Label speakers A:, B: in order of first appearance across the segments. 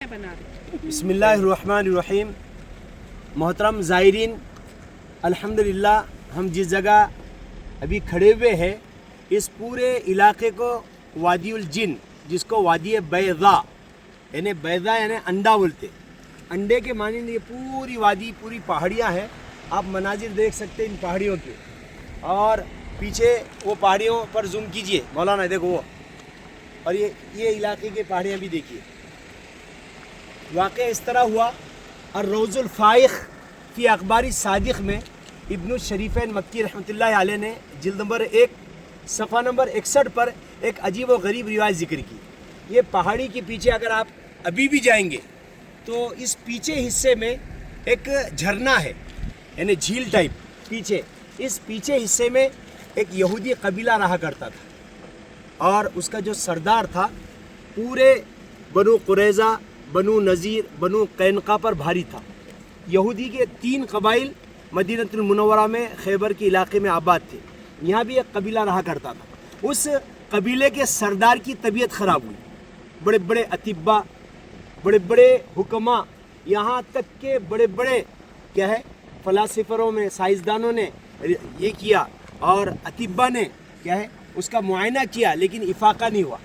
A: बिस्मिल्लाहिर्रहमानिर्रहीम। मोहतरम ज़ायरीन, अल्हम्दुलिल्लाह हम जिस जगह अभी खड़े हुए हैं इस पूरे इलाके को वादी उल जिन, जिसको वादी बैज़ा यानी बैज़ा यानी अंडा बोलते, अंडे के मानिंद ये पूरी वादी पूरी पहाड़ियाँ हैं। आप मनाजिर देख सकते हैं इन पहाड़ियों के, और पीछे वो पहाड़ियों पर जूम कीजिए मौलाना, देखो वो, और ये इलाके की पहाड़ियाँ भी देखिए। वाक़या इस तरह हुआ, और रोज़ुल फ़ाइख़ फ़ी अख़बारी सादिक़ में इब्न शरीफ़ैन मक्की रहमतुल्लाह अलैह ने जिल्द नंबर 1 सफ़ा नंबर 61 पर एक अजीब व गरीब रिवायत ज़िक्र की। ये पहाड़ी के पीछे अगर आप अभी भी जाएंगे तो इस पीछे हिस्से में एक झरना है, यानी झील टाइप। पीछे इस पीछे हिस्से में एक यहूदी कबीला रहा करता था, और उसका जो सरदार था पूरे बनु कुरैज़ा, बनु नज़ीर, बनु कैनका पर भारी था। यहूदी के 3 कबाइल मदीनतुल मुनव्वरा में खैबर के इलाके में आबाद थे। यहाँ भी एक कबीला रहा करता था। उस कबीले के सरदार की तबीयत ख़राब हुई। बड़े बड़े अतिब्बा, बड़े बड़े हुक्मा, यहाँ तक के बड़े बड़े क्या है फ़लासिफ़रों में साइंसदानों ने ये किया, और अतिब्बा ने क्या है उसका मुआयना किया, लेकिन इफ़ाक़ा नहीं हुआ,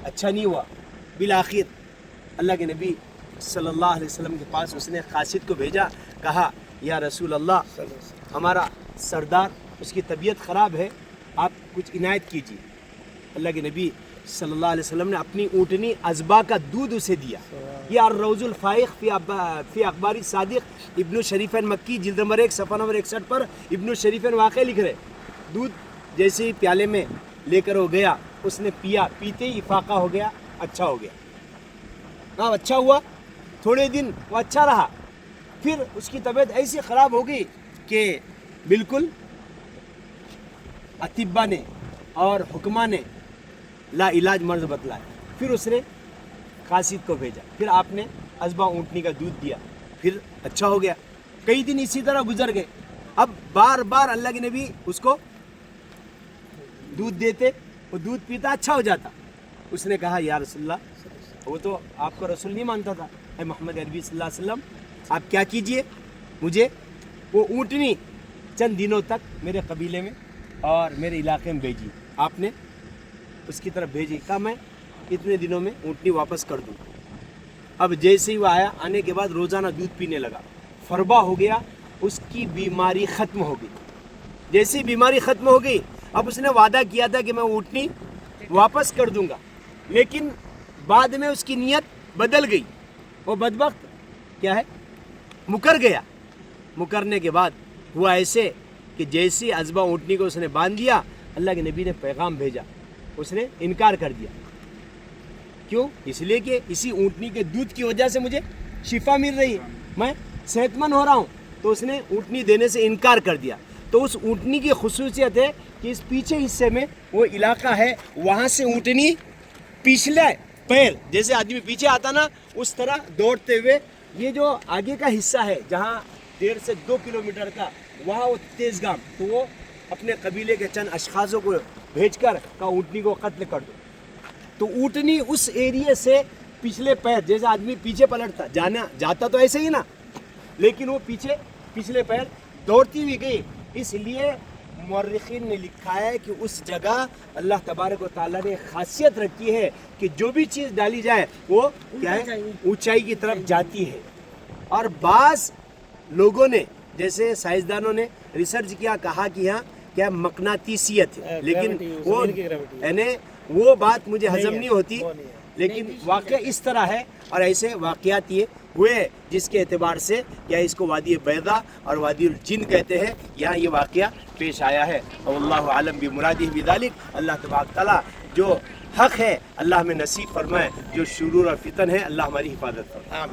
A: अच्छा नहीं हुआ। बिल आखिर अल्लाह के नबी सल्लल्लाहु अलैहि वसल्लम के पास उसने कासिद को भेजा, कहा या रसूल अल्लाह, हमारा सरदार उसकी तबीयत ख़राब है, आप कुछ इनायत कीजिए। अल्लाह के नबी सल्लल्लाहु अलैहि वसल्लम ने अपनी ऊँटनी अज़बा का दूध उसे दिया। ये रोज़ुल फ़ाइख़ फ़ी अख़बारी सादिक़ इब्न शरीफ़ैन मक्की जिल्द नंबर 1 सफ़ा नंबर 61 पर इब्न शरीफ़ैन वाक़या लिख रहे। दूध जैसे ही प्याले में लेकर हो गया, उसने पिया, पीते ही इफ़ाक़ा हो गया, अच्छा हो गया। हाँ, अच्छा हुआ, थोड़े दिन वो अच्छा रहा, फिर उसकी तबीयत ऐसी ख़राब हो गई कि बिल्कुल अतिब्बा ने और हुक्मा ने ला इलाज मर्ज बतलाया। फिर उसने कासिद को भेजा, फिर आपने अज़बा ऊँटनी का दूध दिया, फिर अच्छा हो गया। कई दिन इसी तरह गुजर गए। अब बार बार अल्लाह के नबी उसको दूध देते, वो दूध पीता, अच्छा हो जाता। उसने कहा या रसूलल्लाह, वो तो आपको रसूल नहीं मानता था, ऐ मोहम्मद अरबी सल्लल्लाहु अलैहि वसल्लम, आप क्या कीजिए, मुझे वो ऊँटनी चंद दिनों तक मेरे कबीले में और मेरे इलाके में भेजी। आपने उसकी तरफ भेजी, कहा मैं इतने दिनों में ऊँटनी वापस कर दूँ। अब जैसे ही वो आया, आने के बाद रोज़ाना दूध पीने लगा, फरबा हो गया, उसकी बीमारी ख़त्म हो गई। जैसी बीमारी ख़त्म हो गई, अब उसने वादा किया था कि मैं ऊँटनी वापस कर दूंगा, लेकिन बाद में उसकी नीयत बदल गई। वो बदबख्त क्या है मुकर गया। मुकरने के बाद हुआ ऐसे कि जैसी अज़बा ऊँटनी को उसने बांध दिया, अल्लाह के नबी ने पैगाम भेजा, उसने इनकार कर दिया। क्यों? इसलिए कि इसी ऊँटनी के दूध की वजह से मुझे शिफा मिल रही है, मैं सेहतमंद हो रहा हूँ, तो उसने ऊँटनी देने से इनकार कर दिया। तो उस ऊँटनी की खुसूसियत है कि इस पीछे हिस्से में वो इलाका है, वहाँ से ऊँटनी पिछले पैर जैसे आदमी पीछे आता ना, उस तरह दौड़ते हुए ये जो आगे का हिस्सा है जहाँ 1.5 से 2 किलोमीटर का, वहाँ वो तेज़गाम, तो वो अपने कबीले के चंद अशखासों को भेजकर का ऊँटनी को कत्ल कर दो। तो ऊँटनी उस एरिया से पिछले पैर जैसे आदमी पीछे पलटता जाता तो ऐसे ही ना, लेकिन वो पिछले पैर दौड़ती हुई गई। इसलिए मुअर्रिखीन ने लिखा है कि उस जगह अल्लाह तबारक व तआला ने खासियत रखी है कि जो भी चीज़ डाली जाए वो क्या है ऊंचाई की तरफ जाती है। और बाज़ लोगों ने जैसे साइंसदानों ने रिसर्च किया, कहा कि यहाँ क्या मकनातीसियत है, लेकिन वो यानी वो बात मुझे हजम नहीं होती, लेकिन वाक़या इस तरह है। और ऐसे वाक़यात ये हुए जिसके एतबार से क्या इसको वादी बैज़ा और वादी उल जिन कहते हैं, यहाँ ये वाक़या पेश आया है। वल्लाहु आलम बिमुरादिही बिज़ालिक। अल्लाह तबारक तआला जो हक़ है अल्लाह हमें नसीब फरमाए, जो शुरूर और फितन है अल्लाह हमारी हिफाजत फरमाए।